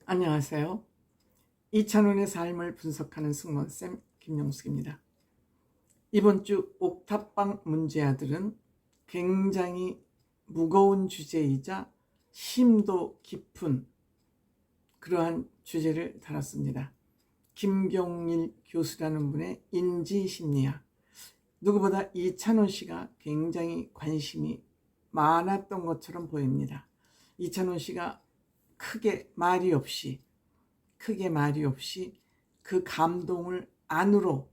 안녕하세요. 이찬원의 삶을 분석하는 승무원쌤 김영숙입니다. 이번 주 옥탑방 문제아들은 굉장히 무거운 주제이자 심도 깊은 그러한 주제를 다뤘습니다. 김경일 교수라는 분의 인지심리학. 누구보다 이찬원 씨가 굉장히 관심이 많았던 것처럼 보입니다. 이찬원 씨가 크게 말이 없이 그 감동을 안으로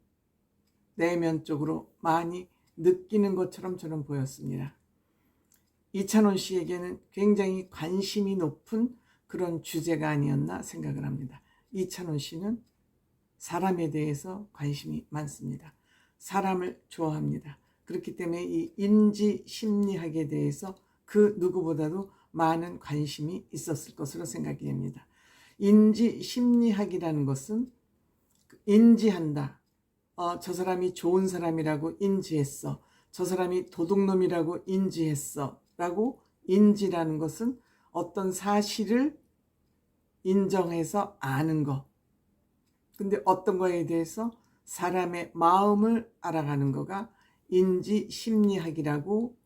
내면적으로 많이 느끼는 것처럼 저는 보였습니다. 이찬원 씨에게는 굉장히 관심이 높은 그런 주제가 아니었나 생각을 합니다. 이찬원 씨는 사람에 대해서 관심이 많습니다. 사람을 좋아합니다. 그렇기 때문에 이 인지 심리학에 대해서 그 누구보다도 많은 관심이 있었을 것으로 생각이 됩니다. 인지 심리학이라는 것은 인지한다. 저 사람이 좋은 사람이라고 인지했어. 저 사람이 도둑놈이라고 인지했어. 라고 인지라는 것은 어떤 사실을 인정해서 아는 것. 근데 어떤 거에 대해서 사람의 마음을 알아가는 거가 인지 심리학이라고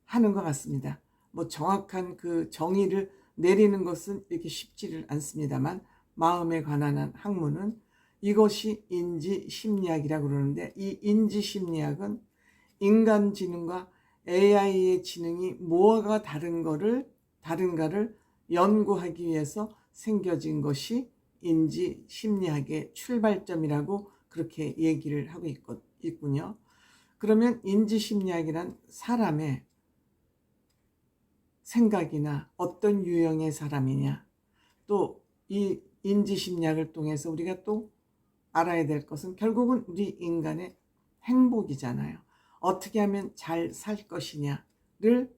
하는 것 같습니다. 뭐 정확한 그 정의를 내리는 것은 이렇게 쉽지를 않습니다만 마음에 관한 학문은 이것이 인지심리학이라고 그러는데, 이 인지심리학은 인간지능과 AI의 지능이 뭐가 다른가를 연구하기 위해서 생겨진 것이 인지심리학의 출발점이라고 그렇게 얘기를 하고 있군요. 그러면 인지심리학이란 사람의 생각이나 어떤 유형의 사람이냐, 또 이 인지심리학을 통해서 우리가 또 알아야 될 것은 결국은 우리 인간의 행복이잖아요. 어떻게 하면 잘 살 것이냐를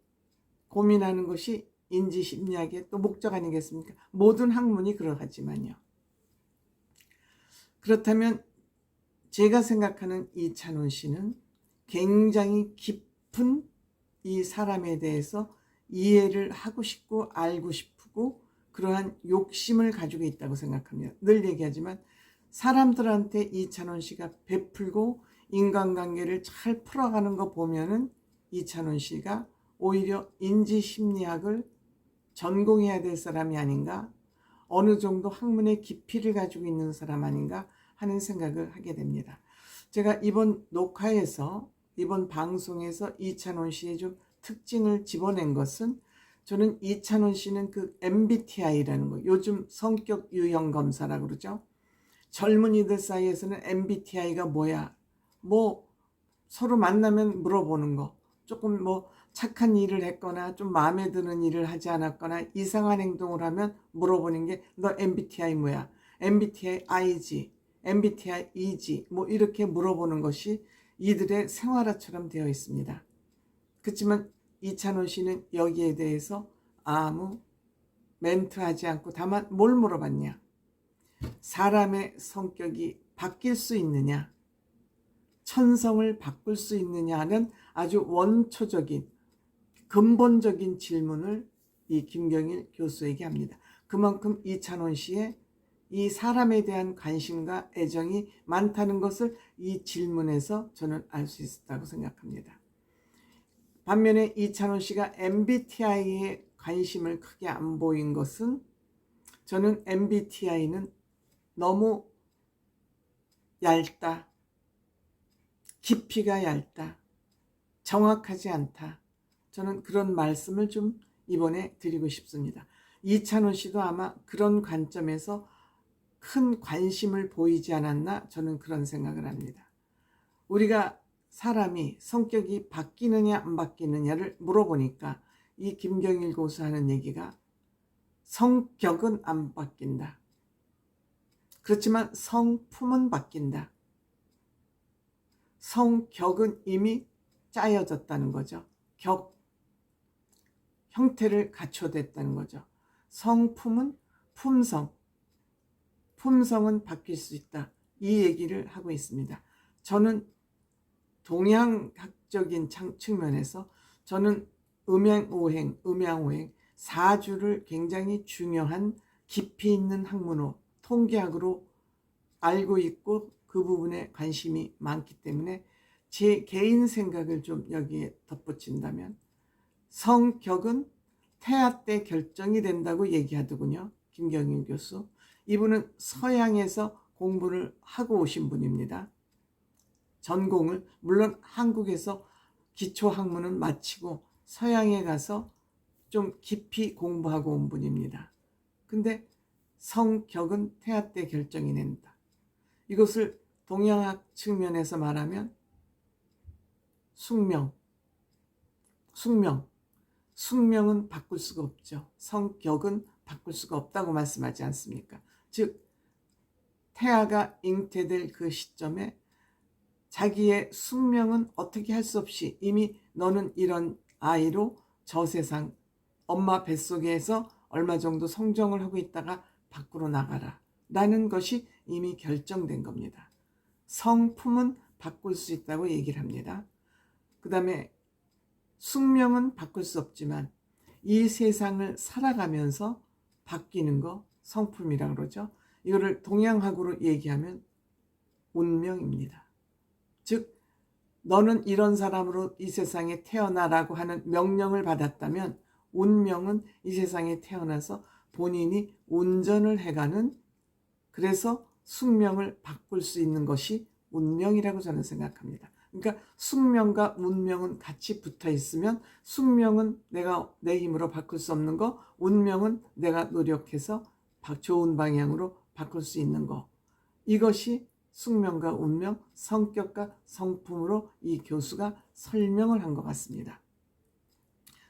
고민하는 것이 인지심리학의 또 목적 아니겠습니까? 모든 학문이 그러하지만요. 그렇다면 제가 생각하는 이찬원 씨는 굉장히 깊은 이 사람에 대해서 이해를 하고 싶고 알고 싶고 그러한 욕심을 가지고 있다고 생각합니다. 늘 얘기하지만 사람들한테 이찬원 씨가 베풀고 인간관계를 잘 풀어가는 거 보면은 이찬원 씨가 오히려 인지심리학을 전공해야 될 사람이 아닌가, 어느 정도 학문의 깊이를 가지고 있는 사람 아닌가 하는 생각을 하게 됩니다. 제가 이번 녹화에서, 이번 방송에서 이찬원 씨의 좀 특징을 집어낸 것은, 저는 이찬원 씨는 그 MBTI라는 거, 요즘 성격 유형 검사라고 그러죠. 젊은이들 사이에서는 MBTI가 뭐야? 뭐 서로 만나면 물어보는 거. 조금 뭐 착한 일을 했거나 좀 마음에 드는 일을 하지 않았거나 이상한 행동을 하면 물어보는 게 너 MBTI 뭐야? MBTI I지, MBTI E지, 뭐 이렇게 물어보는 것이 이들의 생활화처럼 되어 있습니다. 그렇지만 이찬원 씨는 여기에 대해서 아무 멘트하지 않고 다만 뭘 물어봤냐? 사람의 성격이 바뀔 수 있느냐? 천성을 바꿀 수 있느냐는 아주 원초적인 근본적인 질문을 이 김경일 교수에게 합니다. 그만큼 이찬원 씨의 이 사람에 대한 관심과 애정이 많다는 것을 이 질문에서 저는 알 수 있었다고 생각합니다. 반면에 이찬원 씨가 MBTI에 관심을 크게 안 보인 것은, 저는 MBTI는 너무 얇다, 깊이가 얇다, 정확하지 않다, 저는 그런 말씀을 좀 이번에 드리고 싶습니다. 이찬원 씨도 아마 그런 관점에서 큰 관심을 보이지 않았나, 저는 그런 생각을 합니다. 우리가 사람이 성격이 바뀌느냐 안 바뀌느냐를 물어보니까 이 김경일 교수 하는 얘기가 성격은 안 바뀐다. 그렇지만 성품은 바뀐다. 성격은 이미 짜여졌다는 거죠. 형태를 갖춰댔다는 거죠. 성품은 품성은 바뀔 수 있다. 이 얘기를 하고 있습니다. 저는 동양학적인 측면에서 저는 음양오행, 사주를 굉장히 중요한 깊이 있는 학문으로 통계학으로 알고 있고 그 부분에 관심이 많기 때문에 제 개인 생각을 좀 여기에 덧붙인다면 성격은 태아 때 결정이 된다고 얘기하더군요. 김경일 교수. 이분은 서양에서 공부를 하고 오신 분입니다. 전공을 물론 한국에서 기초학문은 마치고 서양에 가서 좀 깊이 공부하고 온 분입니다. 근데 성격은 태아 때 결정이 된다. 이것을 동양학 측면에서 말하면 숙명은 바꿀 수가 없죠. 성격은 바꿀 수가 없다고 말씀하지 않습니까? 즉 태아가 잉태될 그 시점에 자기의 숙명은 어떻게 할 수 없이 이미 너는 이런 아이로 저 세상 엄마 뱃속에서 얼마 정도 성장을 하고 있다가 밖으로 나가라 라는 것이 이미 결정된 겁니다. 성품은 바꿀 수 있다고 얘기를 합니다. 그 다음에 숙명은 바꿀 수 없지만 이 세상을 살아가면서 바뀌는 거 성품이라고 그러죠. 이거를 동양학으로 얘기하면 운명입니다. 즉 너는 이런 사람으로 이 세상에 태어나라고 하는 명령을 받았다면 운명은 이 세상에 태어나서 본인이 운전을 해가는, 그래서 숙명을 바꿀 수 있는 것이 운명이라고 저는 생각합니다. 그러니까 숙명과 운명은 같이 붙어 있으면 숙명은 내가 내 힘으로 바꿀 수 없는 거, 운명은 내가 노력해서 좋은 방향으로 바꿀 수 있는 거. 이것이 숙명과 운명, 성격과 성품으로 이 교수가 설명을 한 것 같습니다.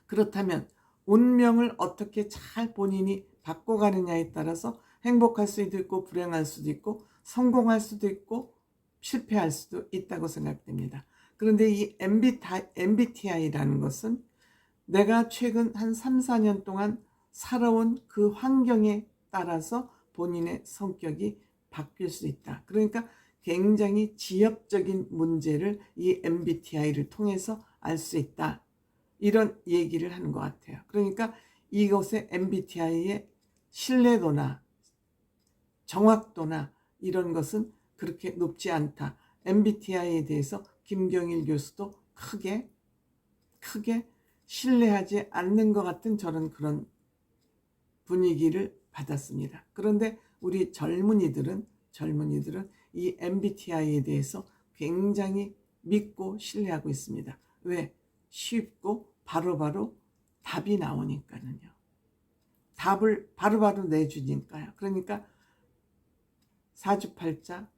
그렇다면 운명을 어떻게 잘 본인이 바꿔가느냐에 따라서 행복할 수도 있고 불행할 수도 있고 성공할 수도 있고 실패할 수도 있다고 생각됩니다. 그런데 이 MBTI라는 것은 내가 최근 한 3, 4년 동안 살아온 그 환경에 따라서 본인의 성격이 바뀔 수 있다. 그러니까 굉장히 지엽적인 문제를 이 MBTI를 통해서 알 수 있다. 이런 얘기를 하는 것 같아요. 그러니까 이것의 MBTI의 신뢰도나 정확도나 이런 것은 그렇게 높지 않다. MBTI에 대해서 김경일 교수도 크게 신뢰하지 않는 것 같은 저는 그런 분위기를 받았습니다. 그런데 우리 젊은이들은 이 MBTI에 대해서 굉장히 믿고 신뢰하고 있습니다. 왜? 쉽고 바로바로 답이 나오니까요. 답을 바로바로 내주니까요. 그러니까 사주팔자,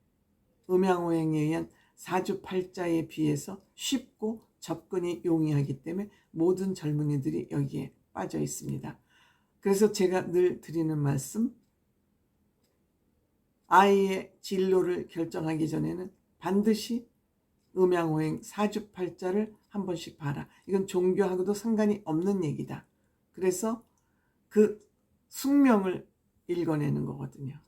음양오행에 의한 사주팔자에 비해서 쉽고 접근이 용이하기 때문에 모든 젊은이들이 여기에 빠져 있습니다. 그래서 제가 늘 드리는 말씀, 아이의 진로를 결정하기 전에는 반드시 음양오행 사주팔자를 한 번씩 봐라. 이건 종교하고도 상관이 없는 얘기다. 그래서 그 숙명을 읽어내는 거거든요.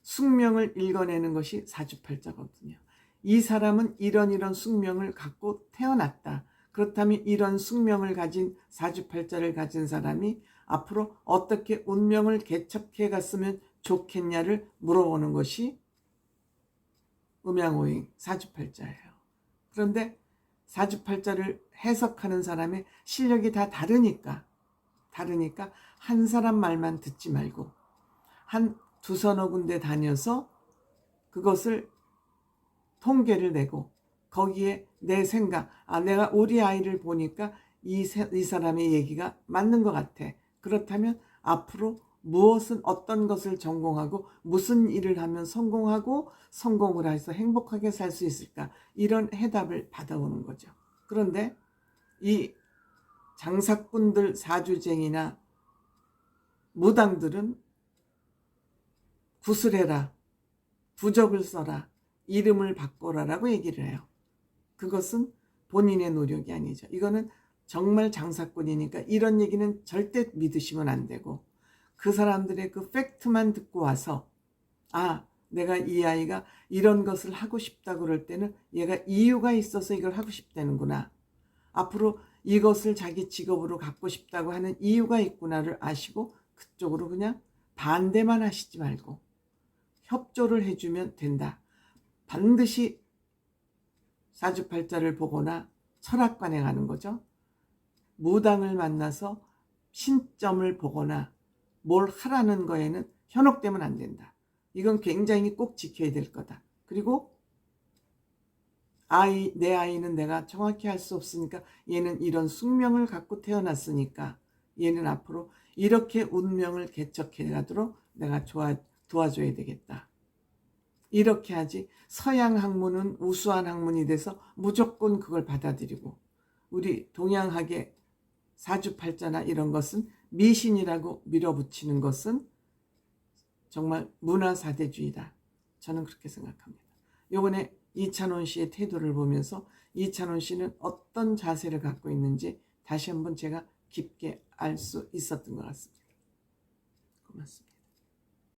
숙명을 읽어내는 것이 사주팔자거든요. 이 사람은 이런 숙명을 갖고 태어났다. 그렇다면 이런 숙명을 가진 사주팔자를 가진 사람이 앞으로 어떻게 운명을 개척해 갔으면 좋겠냐를 물어보는 것이 음양오행 사주팔자예요. 그런데 사주팔자를 해석하는 사람의 실력이 다 다르니까 한 사람 말만 듣지 말고 한 두서너 군데 다녀서 그것을 통계를 내고 거기에 내 생각, 내가 우리 아이를 보니까 이 사람의 얘기가 맞는 것 같아. 그렇다면 앞으로 어떤 것을 전공하고 무슨 일을 하면 성공하고 성공을 해서 행복하게 살 수 있을까? 이런 해답을 받아오는 거죠. 그런데 이 장사꾼들, 사주쟁이나 무당들은 구슬해라, 부적을 써라, 이름을 바꿔라라고 얘기를 해요. 그것은 본인의 노력이 아니죠. 이거는 정말 장사꾼이니까 이런 얘기는 절대 믿으시면 안 되고, 그 사람들의 그 팩트만 듣고 와서 내가 이 아이가 이런 것을 하고 싶다 그럴 때는 얘가 이유가 있어서 이걸 하고 싶다는구나, 앞으로 이것을 자기 직업으로 갖고 싶다고 하는 이유가 있구나를 아시고 그쪽으로 그냥 반대만 하시지 말고 협조를 해주면 된다. 반드시 사주팔자를 보거나 철학관에 가는 거죠. 무당을 만나서 신점을 보거나 뭘 하라는 거에는 현혹되면 안 된다. 이건 굉장히 꼭 지켜야 될 거다. 그리고 내 아이는 내가 정확히 할 수 없으니까 얘는 이런 숙명을 갖고 태어났으니까 얘는 앞으로 이렇게 운명을 개척해 가도록 내가 도와줘야 되겠다. 이렇게 하지 서양 학문은 우수한 학문이 돼서 무조건 그걸 받아들이고 우리 동양학의 사주팔자나 이런 것은 미신이라고 밀어붙이는 것은 정말 문화사대주의다. 저는 그렇게 생각합니다. 요번에 이찬원 씨의 태도를 보면서 이찬원 씨는 어떤 자세를 갖고 있는지 다시 한번 제가 깊게 알 수 있었던 것 같습니다. 고맙습니다.